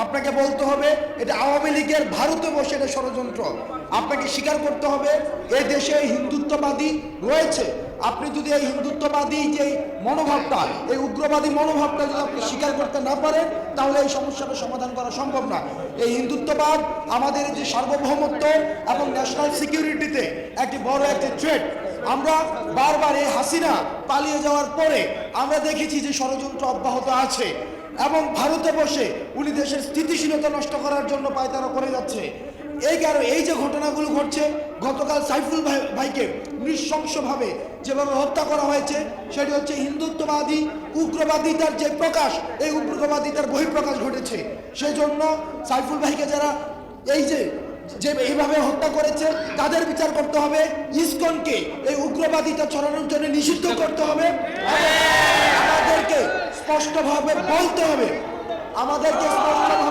আপনাকে বলতে হবে এটা আওয়ামী লীগের ভারতে বসে এটা ষড়যন্ত্র। আপনাকে স্বীকার করতে হবে এই দেশে হিন্দুত্ববাদী রয়েছে। আপনি যদি এই হিন্দুত্ববাদী যে মনোভাবটা, এই উগ্রবাদী মনোভাবটা যদি আপনি স্বীকার করতে না পারেন, তাহলে এই সমস্যাটা সমাধান করা সম্ভব না। এই হিন্দুত্ববাদ আমাদের যে সার্বভৌমত্ব এবং ন্যাশনাল সিকিউরিটিতে একটি বড় একটি থ্রেট। আমরা বারবার এই হাসিনা পালিয়ে যাওয়ার পরে আমরা দেখেছি যে ষড়যন্ত্র অব্যাহত আছে এবং ভারতে বসে উনি দেশের স্থিতিশীলতা নষ্ট করার জন্য পায়তারা করে যাচ্ছে। এই কারণে এই যে ঘটনাগুলো ঘটছে, গতকাল সাইফুল ভাইকে নৃশংসভাবে যেভাবে হত্যা করা হয়েছে, সেটি হচ্ছে হিন্দুত্ববাদী উগ্রবাদিতার যে প্রকাশ, এই উগ্রবাদিতার বহিঃপ্রকাশ ঘটেছে। সেই জন্য সাইফুল ভাইকে যারা এই যে এইভাবে হত্যা করেছে তাদের বিচার করতে হবে। ইসকনকে এই উগ্রবাদিতা ছড়ানোর জন্য নিষিদ্ধ করতে হবে। আমাদেরকে স্পষ্টভাবে বলতে হবে, আমাদেরকে স্পষ্টভাবে